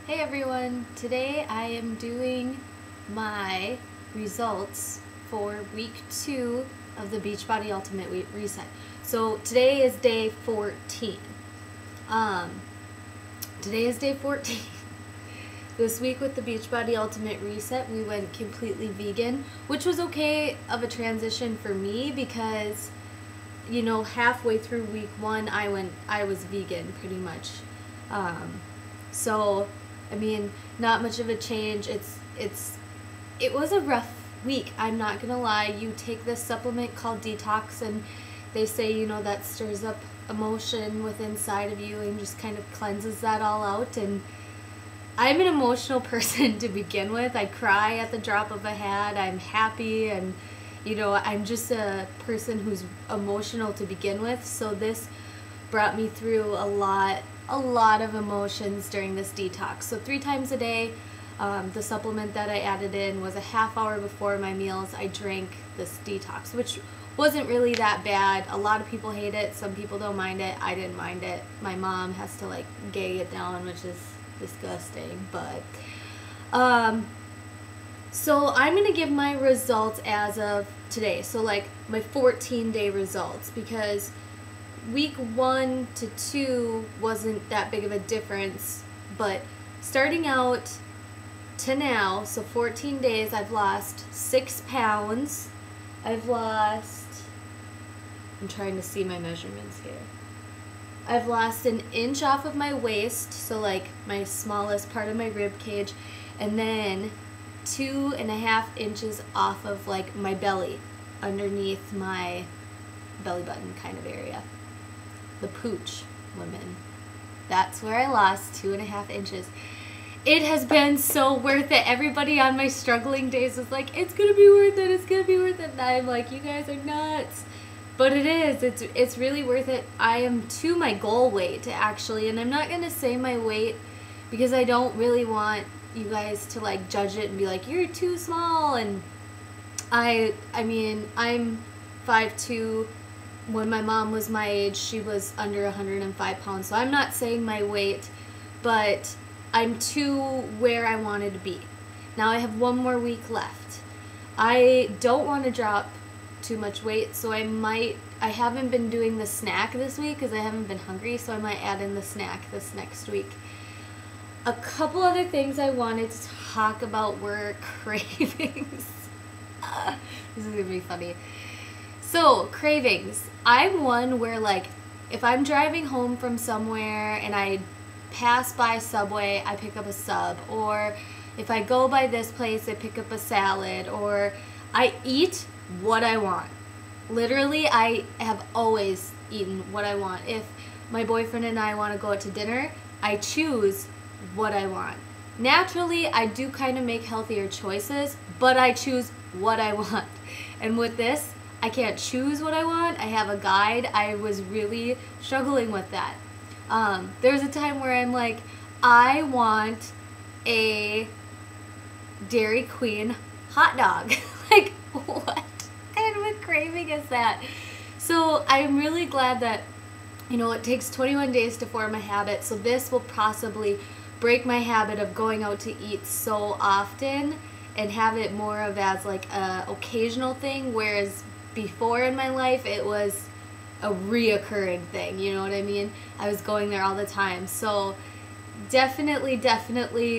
Hey everyone, today I am doing my results for week 2 of the Beachbody Ultimate Reset. So today is day 14. Today is day 14. This week with the Beachbody Ultimate Reset, we went completely vegan, which was okay of a transition for me because, you know, halfway through week 1, I was vegan pretty much. So I mean, not much of a change. It was a rough week, I'm not gonna lie. You take this supplement called Detox, and they say, you know, that stirs up emotion within inside of you and just kind of cleanses that all out. And I'm an emotional person to begin with. I cry at the drop of a hat. I'm happy, and you know, I'm just a person who's emotional to begin with. So this brought me through a lot of emotions during this detox. So 3 times a day, the supplement that I added in was a half hour before my meals. I drank this detox, which wasn't really that bad. A lot of people hate it. Some people don't mind it. I didn't mind it. My mom has to like gag it down, which is disgusting. But so I'm gonna give my results as of today. So like my 14-day results, because week 1 to 2 wasn't that big of a difference, but starting out to now, so 14 days, I've lost 6 pounds. I'm trying to see my measurements here. I've lost an inch off of my waist, so like my smallest part of my rib cage, and then 2.5 inches off of like my belly, underneath my belly button kind of area. The pooch, women. That's where I lost 2.5 inches. It has been so worth it. Everybody on my struggling days was like, it's gonna be worth it, it's gonna be worth it. And I'm like, you guys are nuts. But it is, it's really worth it. I am to my goal weight actually, and I'm not gonna say my weight because I don't really want you guys to like judge it and be like, you're too small. And I mean, I'm 5'2". When my mom was my age, she was under 105 pounds. So I'm not saying my weight, but I'm to where I wanted to be. Now I have 1 more week left. I don't want to drop too much weight, so I haven't been doing the snack this week because I haven't been hungry, so I might add in the snack this next week. A couple other things I wanted to talk about were cravings. This is going to be funny. So, cravings. I'm one where, like, if I'm driving home from somewhere and I pass by Subway, I pick up a sub. Or if I go by this place, I pick up a salad. Or I eat what I want. Literally, I have always eaten what I want. If my boyfriend and I want to go out to dinner, I choose what I want. Naturally, I do kind of make healthier choices, but I choose what I want. And with this, I can't choose what I want. I have a guide. I was really struggling with that. There's a time where I'm like, I want a Dairy Queen hot dog. Like, what kind of a craving is that? So I'm really glad that, you know, it takes 21 days to form a habit. So this will possibly break my habit of going out to eat so often and have it more of as like a occasional thing, whereas before in my life it was a reoccurring thing, you know what I mean? I was going there all the time. So definitely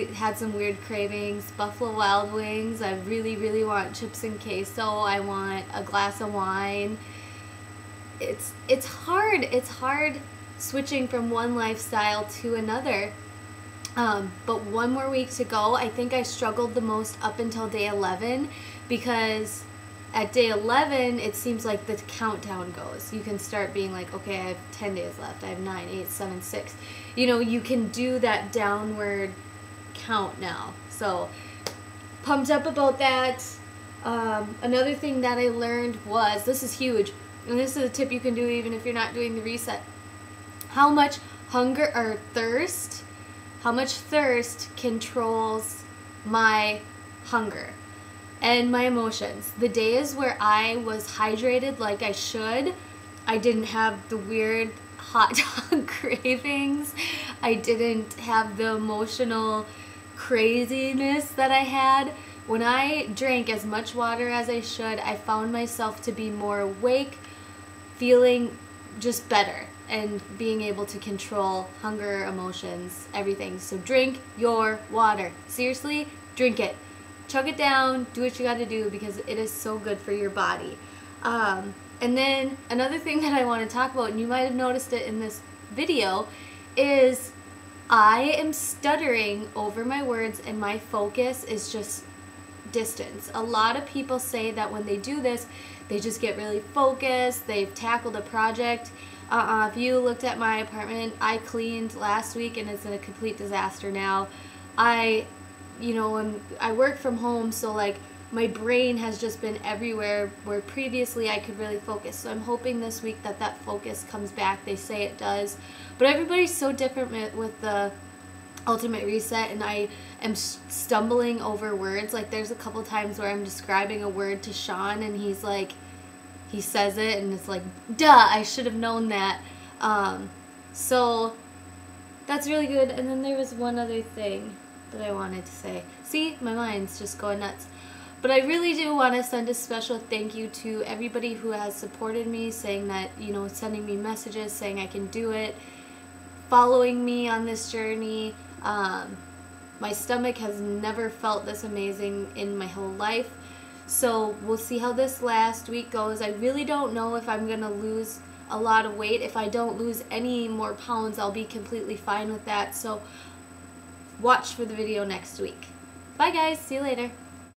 had some weird cravings. Buffalo Wild Wings, I really want chips and queso. I want a glass of wine. It's hard switching from one lifestyle to another. But 1 more week to go. I think I struggled the most up until day 11, because at day 11, it seems like the countdown goes. You can start being like, okay, I have 10 days left. I have 9, 8, 7, 6. You know, you can do that downward count now. So, pumped up about that. Another thing that I learned was, this is huge, and this is a tip you can do even if you're not doing the reset. How much thirst controls my hunger and my emotions. The days where I was hydrated like I should, I didn't have the weird hot dog cravings. I didn't have the emotional craziness that I had. When I drank as much water as I should, I found myself to be more awake, feeling just better, and being able to control hunger, emotions, everything. So drink your water. Seriously, drink it. Chug it down, do what you gotta do, because it is so good for your body. And then another thing that I want to talk about, and you might have noticed it in this video, is I am stuttering over my words and my focus is just distance. A lot of people say that when they do this, they just get really focused, they've tackled a project. If you looked at my apartment, I cleaned last week and it's a complete disaster now. I work from home, so like my brain has just been everywhere where previously I could really focus. So I'm hoping this week that focus comes back. They say it does. But everybody's so different with the Ultimate Reset, and I am stumbling over words. Like there's a couple times where I'm describing a word to Sean and he's like, he says it and it's like, duh, I should have known that. So that's really good. And then there was one other thing that I wanted to say. See, my mind's just going nuts. But I really do want to send a special thank you to everybody who has supported me, saying that, sending me messages saying I can do it, following me on this journey. My stomach has never felt this amazing in my whole life. So we'll see how this last week goes. I really don't know if I'm going to lose a lot of weight. If I don't lose any more pounds, I'll be completely fine with that. So watch for the video next week. Bye guys, see you later.